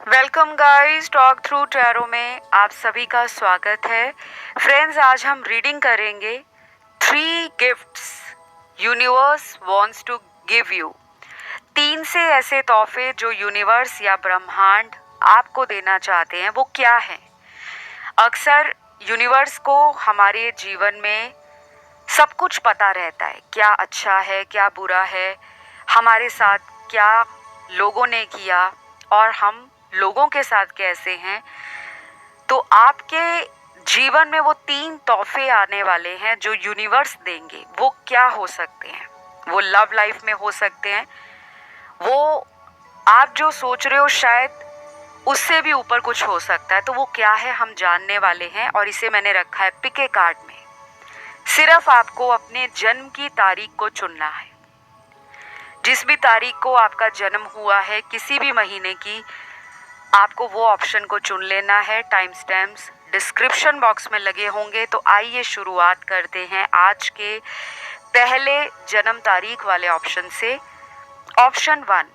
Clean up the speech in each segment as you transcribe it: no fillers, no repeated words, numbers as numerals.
Welcome guys, talk through tarot में आप सभी का स्वागत है। फ्रेंड्स, आज हम रीडिंग करेंगे 3 gifts universe wants to give you. 3 से ऐसे तोहफे जो यूनिवर्स या ब्रह्मांड आपको देना चाहते हैं, वो क्या है। अक्सर यूनिवर्स को हमारे जीवन में सब कुछ पता रहता है, क्या अच्छा है क्या बुरा है, हमारे साथ क्या लोगों ने किया और हम लोगों के साथ कैसे हैं। तो आपके जीवन में वो 3 तोहफे आने वाले हैं जो यूनिवर्स देंगे। वो क्या हो सकते हैं? वो लव लाइफ में हो सकते हैं, वो आप जो सोच रहे हो शायद उससे भी ऊपर कुछ हो सकता है। तो वो क्या है हम जानने वाले हैं, और इसे मैंने रखा है पिक ए कार्ड में। सिर्फ आपको अपने जन्म की तारीख को चुनना है। जिस भी तारीख को आपका जन्म हुआ है, किसी भी महीने की, आपको वो ऑप्शन को चुन लेना है। टाइम स्टैम्प्स डिस्क्रिप्शन बॉक्स में लगे होंगे। तो आइए शुरुआत करते हैं आज के पहले जन्म तारीख वाले ऑप्शन से। ऑप्शन 1,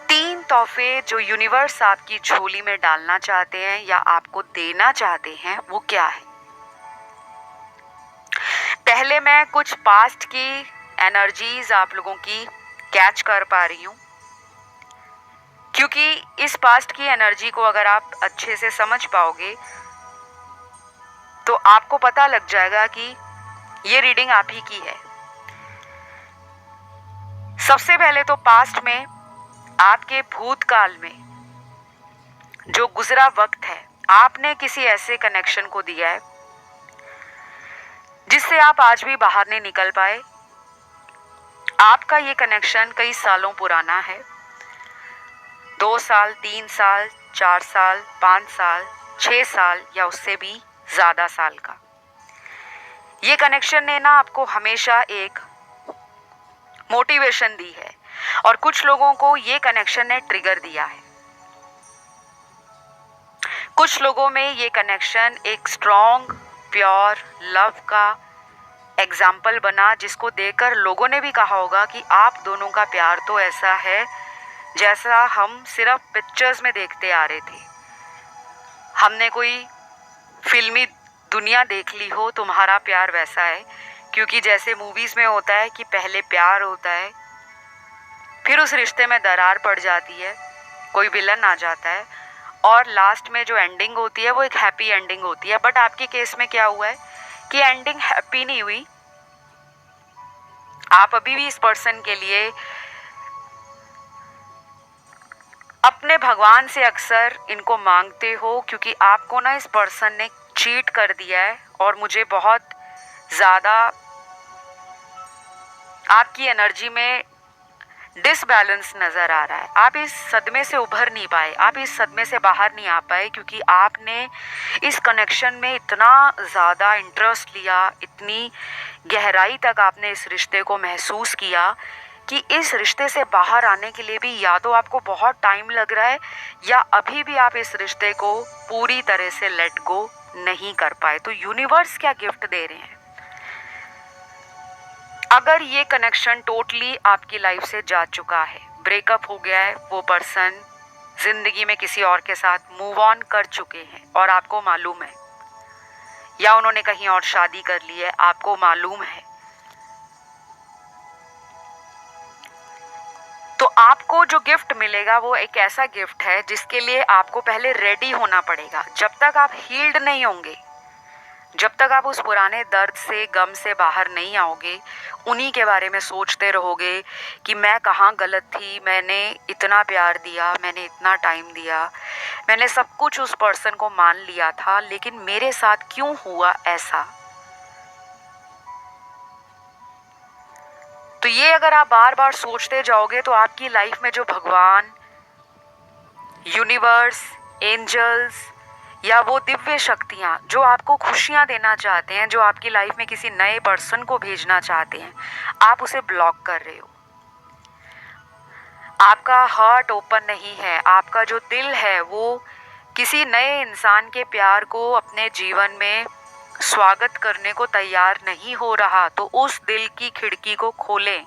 3 तोहफे जो यूनिवर्स आपकी झोली में डालना चाहते हैं या आपको देना चाहते हैं, वो क्या है। पहले मैं कुछ पास्ट की एनर्जीज आप लोगों की कैच कर पा रही हूँ, क्योंकि इस पास्ट की एनर्जी को अगर आप अच्छे से समझ पाओगे तो आपको पता लग जाएगा कि ये रीडिंग आप ही की है। सबसे पहले तो पास्ट में, आपके भूतकाल में जो गुजरा वक्त है, आपने किसी ऐसे कनेक्शन को दिया है जिससे आप आज भी बाहर नहीं निकल पाए। आपका ये कनेक्शन कई सालों पुराना है, 2 साल, 3 साल, 4 साल, 5 साल, 6 साल या उससे भी ज़्यादा साल का। ये कनेक्शन ने ना आपको हमेशा एक मोटिवेशन दी है, और कुछ लोगों को ये कनेक्शन ने ट्रिगर दिया है। कुछ लोगों में ये कनेक्शन एक स्ट्रॉन्ग प्योर लव का एग्जाम्पल बना, जिसको देखकर लोगों ने भी कहा होगा कि आप दोनों का प्यार तो ऐसा है जैसा हम सिर्फ पिक्चर्स में देखते आ रहे थे। हमने कोई फिल्मी दुनिया देख ली हो, तुम्हारा प्यार वैसा है। क्योंकि जैसे मूवीज़ में होता है कि पहले प्यार होता है, फिर उस रिश्ते में दरार पड़ जाती है, कोई विलन आ जाता है, और लास्ट में जो एंडिंग होती है वो एक हैप्पी एंडिंग होती है। बट आपके केस में क्या हुआ है कि एंडिंग हैप्पी नहीं हुई। आप अभी भी इस पर्सन के लिए अपने भगवान से अक्सर इनको मांगते हो, क्योंकि आपको ना इस पर्सन ने चीट कर दिया है, और मुझे बहुत ज़्यादा आपकी एनर्जी में डिसबैलेंस नज़र आ रहा है। आप इस सदमे से उभर नहीं पाए, आप इस सदमे से बाहर नहीं आ पाए, क्योंकि आपने इस कनेक्शन में इतना ज़्यादा इंटरेस्ट लिया, इतनी गहराई तक आपने इस रिश्ते को महसूस किया कि इस रिश्ते से बाहर आने के लिए भी या तो आपको बहुत टाइम लग रहा है, या अभी भी आप इस रिश्ते को पूरी तरह से लेट गो नहीं कर पाए। तो यूनिवर्स क्या गिफ्ट दे रहे हैं? अगर ये कनेक्शन टोटली आपकी लाइफ से जा चुका है, ब्रेकअप हो गया है, वो पर्सन जिंदगी में किसी और के साथ मूव ऑन कर चुके हैं और आपको मालूम है, या उन्होंने कहीं और शादी कर ली है, आपको मालूम है, तो आपको जो गिफ्ट मिलेगा वो एक ऐसा गिफ्ट है जिसके लिए आपको पहले रेडी होना पड़ेगा। जब तक आप हील्ड नहीं होंगे, जब तक आप उस पुराने दर्द से, गम से बाहर नहीं आओगे, उन्हीं के बारे में सोचते रहोगे कि मैं कहाँ गलत थी, मैंने इतना प्यार दिया, मैंने इतना टाइम दिया, मैंने सब कुछ उस पर्सन को मान लिया था, लेकिन मेरे साथ क्यों हुआ ऐसा। तो ये अगर आप बार बार सोचते जाओगे तो आपकी लाइफ में जो भगवान, यूनिवर्स, एंजल्स या वो दिव्य शक्तियाँ जो आपको खुशियाँ देना चाहते हैं, जो आपकी लाइफ में किसी नए पर्सन को भेजना चाहते हैं, आप उसे ब्लॉक कर रहे हो। आपका हार्ट ओपन नहीं है, आपका जो दिल है वो किसी नए इंसान के प्यार को अपने जीवन में स्वागत करने को तैयार नहीं हो रहा। तो उस दिल की खिड़की को खोलें,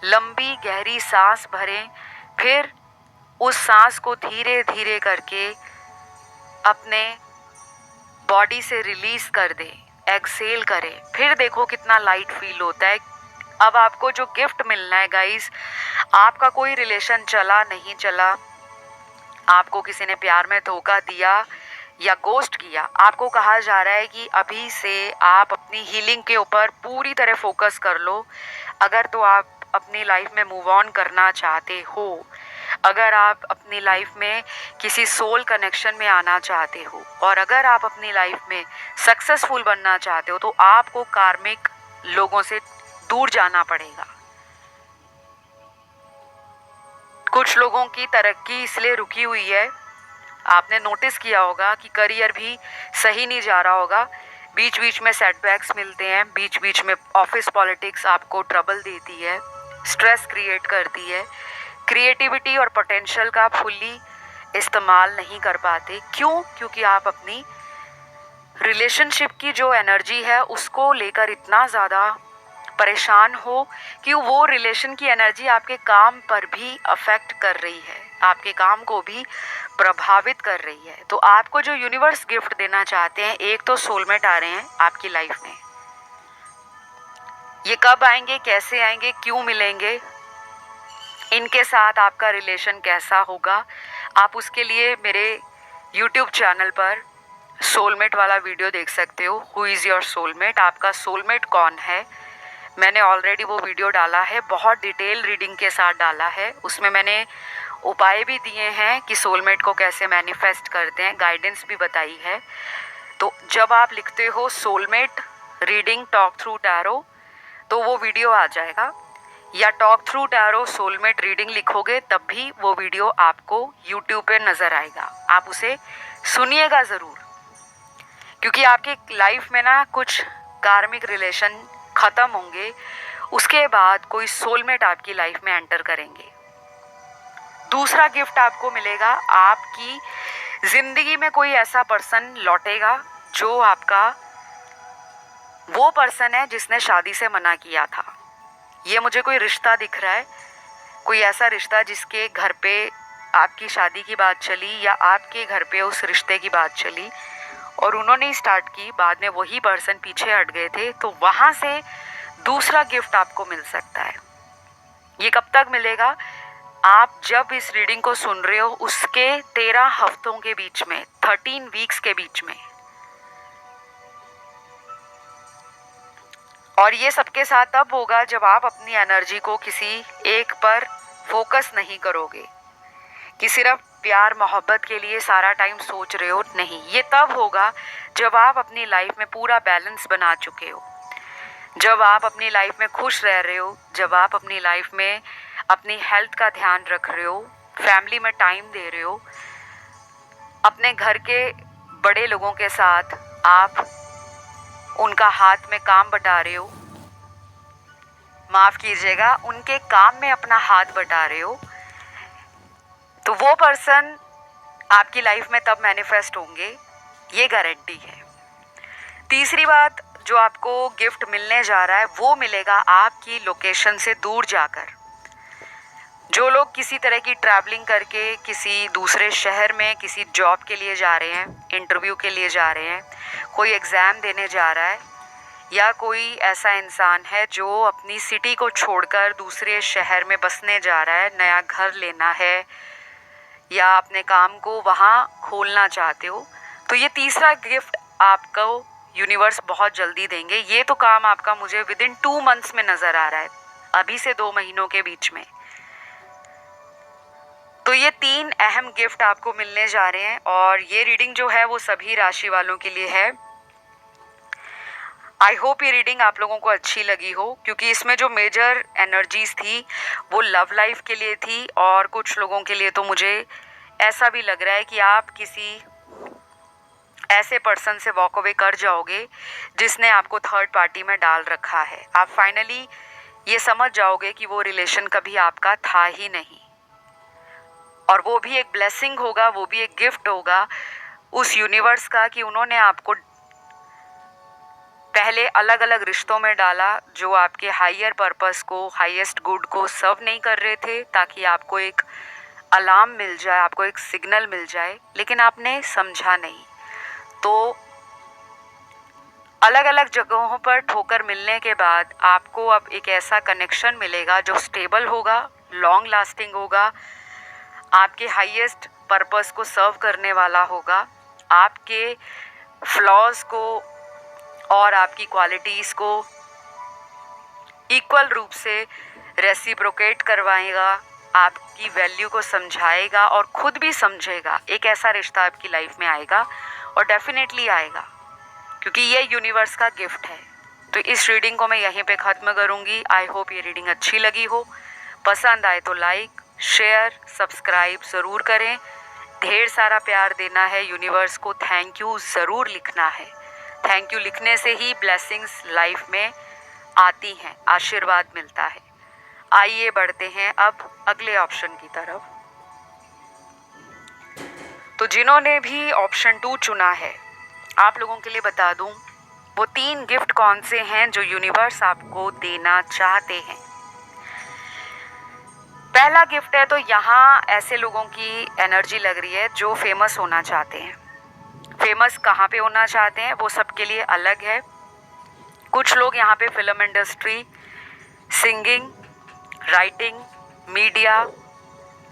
लंबी गहरी सांस भरें, फिर उस सांस को धीरे धीरे करके अपने बॉडी से रिलीज कर दे, एक्सेल करे, फिर देखो कितना लाइट फील होता है। अब आपको जो गिफ्ट मिलना है गाइस, आपका कोई रिलेशन चला नहीं चला, आपको किसी ने प्यार में धोखा दिया या गोस्ट किया, आपको कहा जा रहा है कि अभी से आप अपनी हीलिंग के ऊपर पूरी तरह फोकस कर लो। अगर तो आप अपनी लाइफ में मूव ऑन करना चाहते हो, अगर आप अपनी लाइफ में किसी सोल कनेक्शन में आना चाहते हो, और अगर आप अपनी लाइफ में सक्सेसफुल बनना चाहते हो, तो आपको कार्मिक लोगों से दूर जाना पड़ेगा। कुछ लोगों की तरक्की इसलिए रुकी हुई है, आपने नोटिस किया होगा कि करियर भी सही नहीं जा रहा होगा, बीच बीच में सेटबैक्स मिलते हैं, बीच बीच में ऑफिस पॉलिटिक्स आपको ट्रबल देती है, स्ट्रेस क्रिएट करती है, क्रिएटिविटी और पोटेंशियल का फुल्ली इस्तेमाल नहीं कर पाते। क्यों? क्योंकि आप अपनी रिलेशनशिप की जो एनर्जी है उसको लेकर इतना ज़्यादा परेशान हो कि वो रिलेशन की एनर्जी आपके काम पर भी अफेक्ट कर रही है, आपके काम को भी प्रभावित कर रही है। तो आपको जो यूनिवर्स गिफ्ट देना चाहते हैं, एक तो सोलमेट आ रहे हैं आपकी लाइफ में। ये कब आएंगे, कैसे आएंगे, क्यों मिलेंगे, इनके साथ आपका रिलेशन कैसा होगा, आप उसके लिए मेरे यूट्यूब चैनल पर सोलमेट वाला वीडियो देख सकते हो। हु इज़ योर सोलमेट, आपका सोलमेट कौन है, मैंने ऑलरेडी वो वीडियो डाला है, बहुत डिटेल रीडिंग के साथ डाला है। उसमें मैंने उपाय भी दिए हैं कि सोलमेट को कैसे मैनिफेस्ट करते हैं, गाइडेंस भी बताई है। तो जब आप लिखते हो soulmate reading talk through tarot, तो वो वीडियो आ जाएगा, या talk through tarot soulmate reading लिखोगे तब भी वो वीडियो आपको यूट्यूब पे नज़र आएगा। आप उसे सुनिएगा ज़रूर, क्योंकि आपकी लाइफ में ना कुछ कार्मिक रिलेशन ख़त्म होंगे, उसके बाद कोई सोलमेट आपकी लाइफ में एंटर करेंगे। दूसरा गिफ्ट आपको मिलेगा, आपकी ज़िंदगी में कोई ऐसा पर्सन लौटेगा जो आपका वो पर्सन है जिसने शादी से मना किया था। ये मुझे कोई रिश्ता दिख रहा है, कोई ऐसा रिश्ता जिसके घर पे आपकी शादी की बात चली या आपके घर पे उस रिश्ते की बात चली और उन्होंने ही स्टार्ट की, बाद में वही पर्सन पीछे हट गए थे, तो वहाँ से दूसरा गिफ्ट आपको मिल सकता है। ये कब तक मिलेगा? आप जब इस रीडिंग को सुन रहे हो उसके 13 हफ्तों के बीच में, 13 वीक्स के बीच में। और ये सबके साथ तब होगा जब आप अपनी एनर्जी को किसी एक पर फोकस नहीं करोगे, कि सिर्फ प्यार मोहब्बत के लिए सारा टाइम सोच रहे हो, नहीं। ये तब होगा जब आप अपनी लाइफ में पूरा बैलेंस बना चुके हो, जब आप अपनी लाइफ में खुश रह रहे हो, जब आप अपनी लाइफ में अपनी हेल्थ का ध्यान रख रहे हो, फैमिली में टाइम दे रहे हो, अपने घर के बड़े लोगों के साथ आप उनका हाथ में काम बटा रहे हो, माफ़ कीजिएगा, उनके काम में अपना हाथ बटा रहे हो, तो वो पर्सन आपकी लाइफ में तब मैनिफेस्ट होंगे, ये गारंटी है। तीसरी बात जो आपको गिफ्ट मिलने जा रहा है वो मिलेगा आपकी लोकेशन से दूर जाकर। जो लोग किसी तरह की ट्रैवलिंग करके किसी दूसरे शहर में किसी जॉब के लिए जा रहे हैं, इंटरव्यू के लिए जा रहे हैं, कोई एग्ज़ाम देने जा रहा है, या कोई ऐसा इंसान है जो अपनी सिटी को छोड़कर दूसरे शहर में बसने जा रहा है, नया घर लेना है या अपने काम को वहाँ खोलना चाहते हो, तो ये तीसरा गिफ्ट आपको यूनिवर्स बहुत जल्दी देंगे। ये तो काम आपका मुझे विदिन 2 मंथ्स में नज़र आ रहा है, अभी से 2 महीनों के बीच में। तो ये 3 अहम गिफ्ट आपको मिलने जा रहे हैं, और ये रीडिंग जो है वो सभी राशि वालों के लिए है। आई होप ये रीडिंग आप लोगों को अच्छी लगी हो, क्योंकि इसमें जो मेजर एनर्जीज थी वो लव लाइफ के लिए थी, और कुछ लोगों के लिए तो मुझे ऐसा भी लग रहा है कि आप किसी ऐसे पर्सन से वॉक अवे कर जाओगे जिसने आपको थर्ड पार्टी में डाल रखा है। आप फाइनली ये समझ जाओगे कि वो रिलेशन कभी आपका था ही नहीं, और वो भी एक ब्लेसिंग होगा, वो भी एक गिफ्ट होगा उस यूनिवर्स का कि उन्होंने आपको पहले अलग अलग रिश्तों में डाला जो आपके हायर पर्पस को, हाईएस्ट गुड को सर्व नहीं कर रहे थे, ताकि आपको एक अलार्म मिल जाए, आपको एक सिग्नल मिल जाए, लेकिन आपने समझा नहीं, तो अलग अलग जगहों पर ठोकर मिलने के बाद आपको अब एक ऐसा कनेक्शन मिलेगा जो स्टेबल होगा, लॉन्ग लास्टिंग होगा, आपके हाईएस्ट पर्पस को सर्व करने वाला होगा, आपके फ्लॉज को और आपकी क्वालिटीज़ को इक्वल रूप से रेसिप्रोकेट करवाएगा, आपकी वैल्यू को समझाएगा और खुद भी समझेगा। एक ऐसा रिश्ता आपकी लाइफ में आएगा और डेफिनेटली आएगा, क्योंकि ये यूनिवर्स का गिफ्ट है। तो इस रीडिंग को मैं यहीं पे ख़त्म करूँगी। आई होप ये रीडिंग अच्छी लगी हो। पसंद आए तो लाइक, शेयर, सब्सक्राइब ज़रूर करें। ढेर सारा प्यार देना है यूनिवर्स को, थैंक यू ज़रूर लिखना है। थैंक यू लिखने से ही ब्लेसिंग्स लाइफ में आती हैं, आशीर्वाद मिलता है। आइए बढ़ते हैं अब अगले ऑप्शन की तरफ। तो जिन्होंने भी ऑप्शन 2 चुना है, आप लोगों के लिए बता दूं वो 3 गिफ्ट कौन से हैं जो यूनिवर्स आपको देना चाहते हैं। पहला गिफ्ट है, तो यहाँ ऐसे लोगों की एनर्जी लग रही है जो फेमस होना चाहते हैं। फेमस कहाँ पे होना चाहते हैं वो सबके लिए अलग है। कुछ लोग यहाँ पे film industry, singing, writing, media,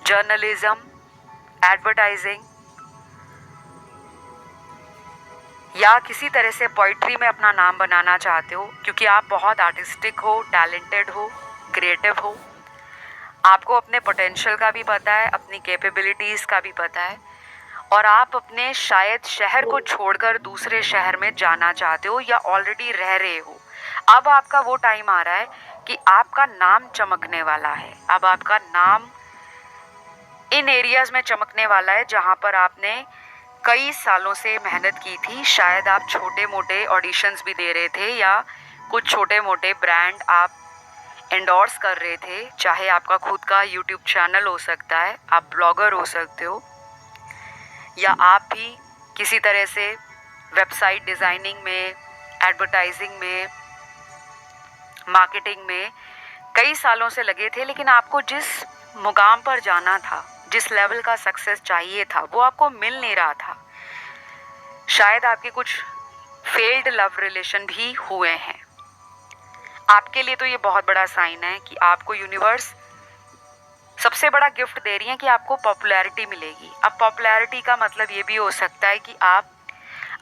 journalism, advertising या किसी तरह से पोइट्री में अपना नाम बनाना चाहते हो, क्योंकि आप बहुत आर्टिस्टिक हो, टैलेंटेड हो, क्रिएटिव हो। आपको अपने पोटेंशियल का भी पता है, अपनी कैपेबिलिटीज़ का भी पता है, और आप अपने शायद शहर को छोड़कर दूसरे शहर में जाना चाहते हो या ऑलरेडी रह रहे हो। अब आपका वो टाइम आ रहा है कि आपका नाम चमकने वाला है। अब आपका नाम इन एरियाज़ में चमकने वाला है जहाँ पर आपने कई सालों से मेहनत की थी। शायद आप छोटे मोटे ऑडिशंस भी दे रहे थे या कुछ छोटे मोटे ब्रांड आप एंडोर्स कर रहे थे। चाहे आपका खुद का यूट्यूब चैनल हो सकता है, आप ब्लॉगर हो सकते हो, या आप भी किसी तरह से वेबसाइट डिज़ाइनिंग में, एडवर्टाइजिंग में, मार्केटिंग में कई सालों से लगे थे, लेकिन आपको जिस मुकाम पर जाना था, जिस लेवल का सक्सेस चाहिए था, वो आपको मिल नहीं रहा था। शायद आपके कुछ फेल्ड लव रिलेशन भी हुए हैं। आपके लिए तो ये बहुत बड़ा साइन है कि आपको यूनिवर्स सबसे बड़ा गिफ्ट दे रही है कि आपको पॉपुलैरिटी मिलेगी। अब पॉपुलैरिटी का मतलब ये भी हो सकता है कि आप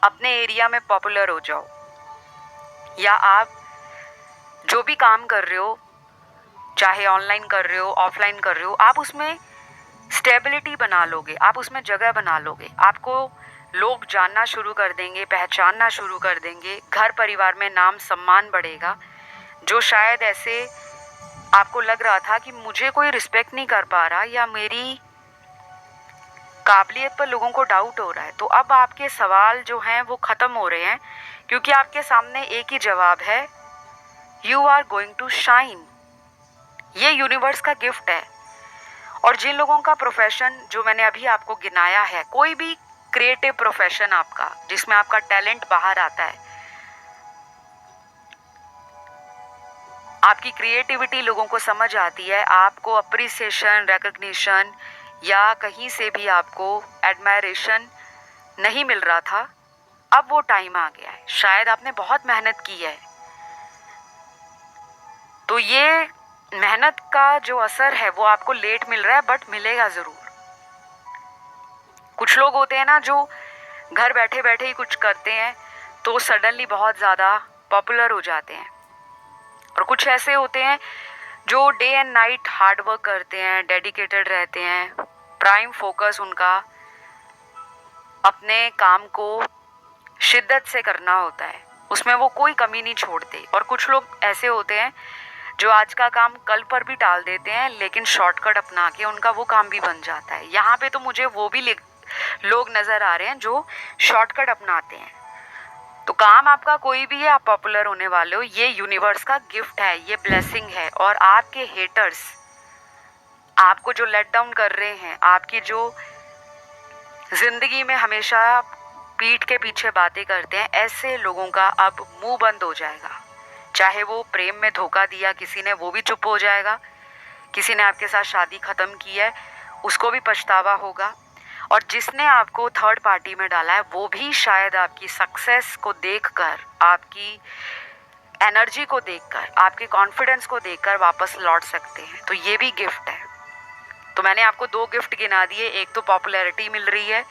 अपने एरिया में पॉपुलर हो जाओ, या आप जो भी काम कर रहे हो, चाहे ऑनलाइन कर रहे हो, ऑफलाइन कर रहे हो, आप उसमें स्टेबिलिटी बना लोगे, आप उसमें जगह बना लोगे। आपको लोग जानना शुरू कर देंगे, पहचानना शुरू कर देंगे, घर परिवार में नाम सम्मान बढ़ेगा। जो शायद ऐसे आपको लग रहा था कि मुझे कोई रिस्पेक्ट नहीं कर पा रहा या मेरी काबिलियत पर लोगों को डाउट हो रहा है, तो अब आपके सवाल जो हैं वो ख़त्म हो रहे हैं, क्योंकि आपके सामने एक ही जवाब है, you are going to shine. ये यूनिवर्स का गिफ्ट है। और जिन लोगों का प्रोफेशन जो मैंने अभी आपको गिनाया है, कोई भी क्रिएटिव प्रोफेशन आपका जिसमें आपका टैलेंट बाहर आता है, आपकी क्रिएटिविटी लोगों को समझ आती है, आपको अप्रिसिएशन, रिकग्निशन या कहीं से भी आपको एडमायरेशन नहीं मिल रहा था, अब वो टाइम आ गया है। शायद आपने बहुत मेहनत की है, तो ये मेहनत का जो असर है वो आपको लेट मिल रहा है, बट मिलेगा ज़रूर। कुछ लोग होते हैं ना जो घर बैठे बैठे ही कुछ करते हैं तो सडनली बहुत ज़्यादा पॉपुलर हो जाते हैं, और कुछ ऐसे होते हैं जो day and night hard work करते हैं, डेडिकेटेड रहते हैं, प्राइम फोकस उनका अपने काम को शिद्दत से करना होता है, उसमें वो कोई कमी नहीं छोड़ते। और कुछ लोग ऐसे होते हैं जो आज का काम कल पर भी टाल देते हैं, लेकिन शॉर्टकट अपना के उनका वो काम भी बन जाता है। यहाँ पे तो मुझे वो भी लोग नज़र आ रहे हैं जो शॉर्टकट अपनाते हैं। तो काम आपका कोई भी है, आप पॉपुलर होने वाले हो, ये यूनिवर्स का गिफ्ट है, ये ब्लेसिंग है। और आपके हेटर्स आपको जो लेट डाउन कर रहे हैं, आपकी जो ज़िंदगी में हमेशा पीठ के पीछे बातें करते हैं, ऐसे लोगों का अब मुंह बंद हो जाएगा। चाहे वो प्रेम में धोखा दिया किसी ने, वो भी चुप हो जाएगा। किसी ने आपके साथ शादी ख़त्म की है, उसको भी पछतावा होगा, और जिसने आपको थर्ड पार्टी में डाला है वो भी शायद आपकी सक्सेस को देखकर, आपकी एनर्जी को देखकर, आपके कॉन्फिडेंस को देखकर वापस लौट सकते हैं। तो ये भी गिफ्ट है। तो मैंने आपको 2 गिफ्ट गिना दिए। एक तो पॉपुलैरिटी मिल रही है,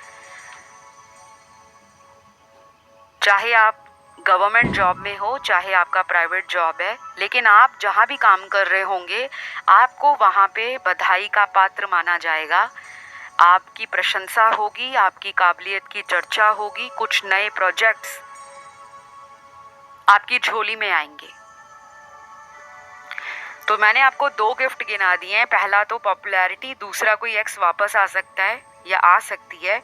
चाहे आप गवर्नमेंट जॉब में हो चाहे आपका प्राइवेट जॉब है, लेकिन आप जहाँ भी काम कर रहे होंगे आपको वहाँ पे बधाई का पात्र माना जाएगा, आपकी प्रशंसा होगी, आपकी काबिलियत की चर्चा होगी, कुछ नए प्रोजेक्ट्स आपकी झोली में आएंगे। तो मैंने आपको 2 गिफ्ट गिना दिए हैं। पहला तो पॉपुलैरिटी, दूसरा कोई एक्स वापस आ सकता है या आ सकती है।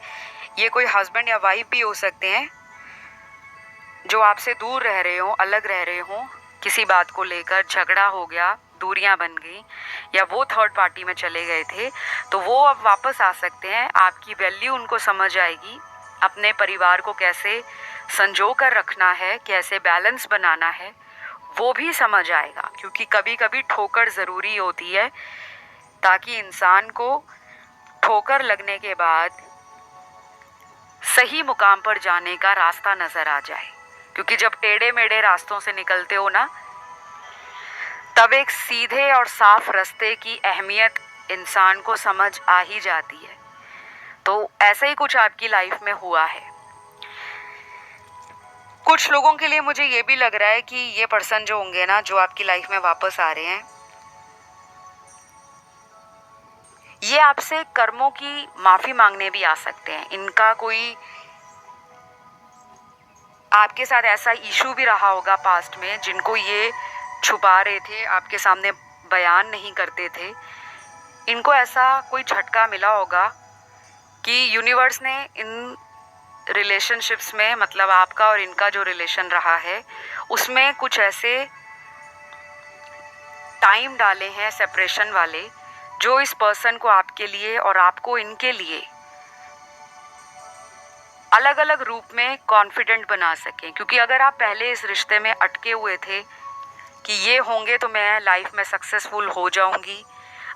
ये कोई हस्बैंड या वाइफ भी हो सकते हैं जो आपसे दूर रह रहे हो, अलग रह रहे हो, किसी बात को लेकर झगड़ा हो गया, दूरियां बन गई, या वो थर्ड पार्टी में चले गए थे, तो वो अब वापस आ सकते हैं। आपकी वैल्यू उनको समझ आएगी, अपने परिवार को कैसे संजो कर रखना है, कैसे बैलेंस बनाना है, वो भी समझ आएगा। क्योंकि कभी कभी ठोकर ज़रूरी होती है ताकि इंसान को ठोकर लगने के बाद सही मुकाम पर जाने का रास्ता नज़र आ जाए। क्योंकि जब टेढ़े मेढ़े रास्तों से निकलते हो ना, तब एक सीधे और साफ रास्ते की अहमियत इंसान को समझ आ ही जाती है। तो ऐसा ही कुछ आपकी लाइफ में हुआ है। कुछ लोगों के लिए मुझे ये भी लग रहा है कि ये पर्सन जो होंगे ना, जो आपकी लाइफ में वापस आ रहे हैं, ये आपसे कर्मों की माफ़ी मांगने भी आ सकते हैं। इनका कोई आपके साथ ऐसा इशू भी रहा होगा पास्ट में, जिनको ये छुपा रहे थे, आपके सामने बयान नहीं करते थे। इनको ऐसा कोई झटका मिला होगा कि यूनिवर्स ने इन रिलेशनशिप्स में, मतलब आपका और इनका जो रिलेशन रहा है, उसमें कुछ ऐसे टाइम डाले हैं सेपरेशन वाले, जो इस पर्सन को आपके लिए और आपको इनके लिए अलग अलग रूप में कॉन्फिडेंट बना सकें। क्योंकि अगर आप पहले इस रिश्ते में अटके हुए थे कि ये होंगे तो मैं लाइफ में सक्सेसफुल हो जाऊंगी,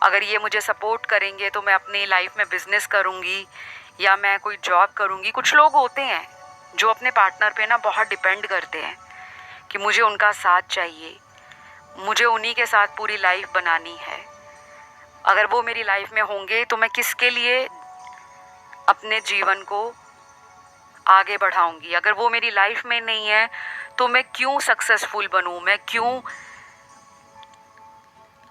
अगर ये मुझे सपोर्ट करेंगे तो मैं अपनी लाइफ में बिजनेस करूंगी या मैं कोई जॉब करूंगी। कुछ लोग होते हैं जो अपने पार्टनर पे ना बहुत डिपेंड करते हैं कि मुझे उनका साथ चाहिए, मुझे उन्हीं के साथ पूरी लाइफ बनानी है, अगर वो मेरी लाइफ में होंगे तो मैं किसके लिए अपने जीवन को आगे बढ़ाऊंगी, अगर वो मेरी लाइफ में नहीं है तो मैं क्यों सक्सेसफुल बनूं, मैं क्यों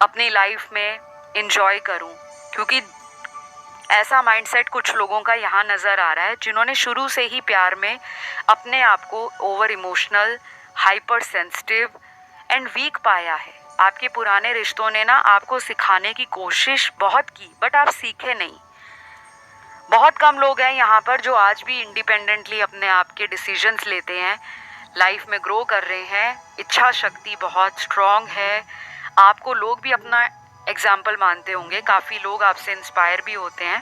अपनी लाइफ में एंजॉय करूं। क्योंकि ऐसा माइंडसेट कुछ लोगों का यहाँ नज़र आ रहा है, जिन्होंने शुरू से ही प्यार में अपने आप को over emotional, hyper sensitive and weak पाया है। आपके पुराने रिश्तों ने ना आपको सिखाने की कोशिश बहुत की, बट आप सीखे नहीं। बहुत कम लोग हैं यहाँ पर जो आज भी इंडिपेंडेंटली अपने आप के डिसीजंस लेते हैं, लाइफ में ग्रो कर रहे हैं, इच्छा शक्ति बहुत स्ट्रॉन्ग है। आपको लोग भी अपना एग्जाम्पल मानते होंगे, काफ़ी लोग आपसे इंस्पायर भी होते हैं।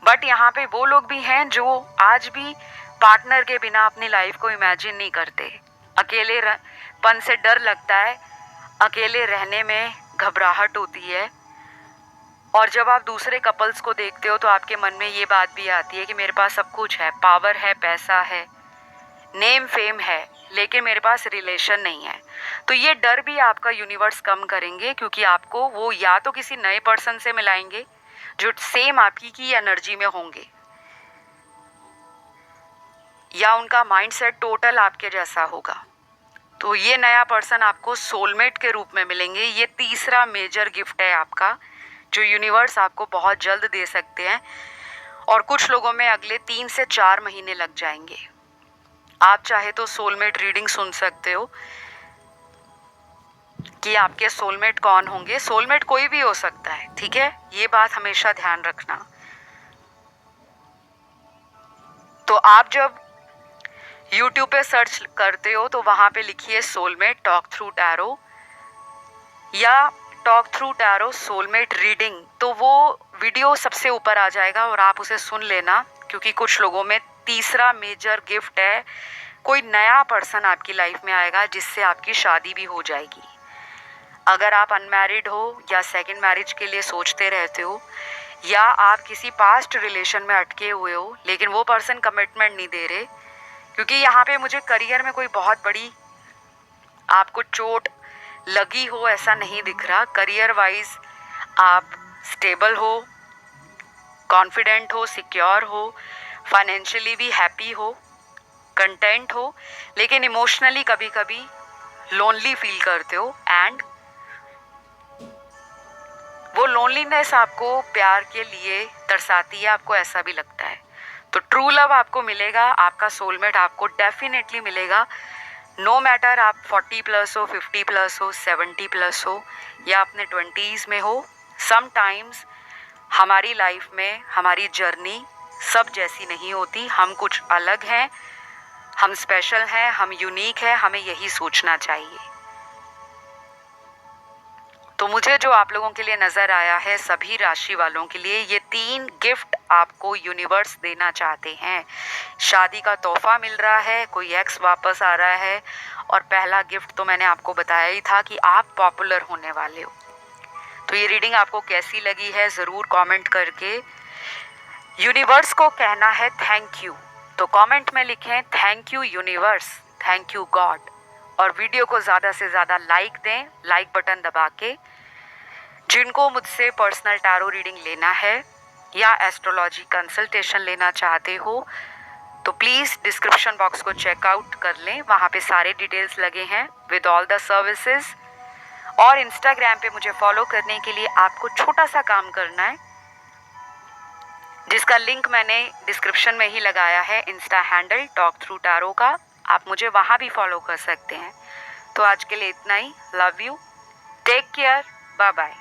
बट यहाँ पे वो लोग भी हैं जो आज भी पार्टनर के बिना अपनी लाइफ को इमेजिन नहीं करते। अकेलेपन से डर लगता है, अकेले रहने में घबराहट होती है। और जब आप दूसरे कपल्स को देखते हो तो आपके मन में ये बात भी आती है कि मेरे पास सब कुछ है, पावर है, पैसा है, नेम फेम है, लेकिन मेरे पास रिलेशन नहीं है। तो ये डर भी आपका यूनिवर्स कम करेंगे, क्योंकि आपको वो या तो किसी नए पर्सन से मिलाएंगे जो सेम आपकी की एनर्जी में होंगे, या उनका माइंडसेट टोटल आपके जैसा होगा। तो ये नया पर्सन आपको सोलमेट के रूप में मिलेंगे। ये तीसरा मेजर गिफ्ट है आपका, जो यूनिवर्स आपको बहुत जल्द दे सकते हैं। और कुछ लोगों में अगले 3 से 4 महीने लग जाएंगे। आप चाहे तो सोलमेट रीडिंग सुन सकते हो कि आपके सोलमेट कौन होंगे। सोलमेट कोई भी हो सकता है, ठीक है, ये बात हमेशा ध्यान रखना। तो आप जब YouTube पे सर्च करते हो तो वहाँ पे लिखिए सोलमेट टॉक थ्रू टैरो या talk through tarot soulmate reading, तो वो वीडियो सबसे ऊपर आ जाएगा और आप उसे सुन लेना। क्योंकि कुछ लोगों में तीसरा मेजर गिफ्ट है, कोई नया पर्सन आपकी लाइफ में आएगा जिससे आपकी शादी भी हो जाएगी। अगर आप अनमैरिड हो या सेकंड मैरिज के लिए सोचते रहते हो, या आप किसी पास्ट रिलेशन में अटके हुए हो लेकिन वो पर्सन कमिटमेंट नहीं दे रहे, क्योंकि यहाँ पे मुझे करियर में कोई बहुत बड़ी आपको चोट लगी हो ऐसा नहीं दिख रहा। करियर वाइज आप स्टेबल हो, कॉन्फिडेंट हो, सिक्योर हो, फाइनेंशियली भी हैप्पी हो, कंटेंट हो, लेकिन इमोशनली कभी कभी लोनली फील करते हो। एंड वो लोनलीनेस आपको प्यार के लिए तरसाती है, आपको ऐसा भी लगता है। तो ट्रू लव आपको मिलेगा, आपका सोलमेट आपको डेफिनेटली मिलेगा। नो मैटर आप 40 प्लस हो, 50 प्लस हो, 70 प्लस हो या अपने 20s में हो। समटाइम्स हमारी लाइफ में हमारी जर्नी सब जैसी नहीं होती, हम कुछ अलग हैं, हम स्पेशल हैं, हम यूनिक हैं, हमें यही सोचना चाहिए। तो मुझे जो आप लोगों के लिए नज़र आया है, सभी राशि वालों के लिए ये 3 गिफ्ट आपको यूनिवर्स देना चाहते हैं। शादी का तोहफा मिल रहा है, कोई एक्स वापस आ रहा है, और पहला गिफ्ट तो मैंने आपको बताया ही था कि आप पॉपुलर होने वाले हो। तो ये रीडिंग आपको कैसी लगी है ज़रूर कमेंट करके यूनिवर्स को कहना है थैंक यू। तो कमेंट में लिखें thank you universe, thank you God, और वीडियो को ज़्यादा से ज़्यादा लाइक दें, लाइक बटन दबा के। जिनको मुझसे पर्सनल टैरो रीडिंग लेना है या एस्ट्रोलॉजी कंसल्टेशन लेना चाहते हो तो प्लीज़ डिस्क्रिप्शन बॉक्स को चेकआउट कर लें, वहाँ पे सारे डिटेल्स लगे हैं विद ऑल द सर्विसेज। और इंस्टाग्राम पे मुझे फॉलो करने के लिए आपको छोटा सा काम करना है, जिसका लिंक मैंने डिस्क्रिप्शन में ही लगाया है, Insta handle talk through tarot का। आप मुझे वहाँ भी फॉलो कर सकते हैं। तो आज के लिए इतना ही। Love you, take care, bye bye.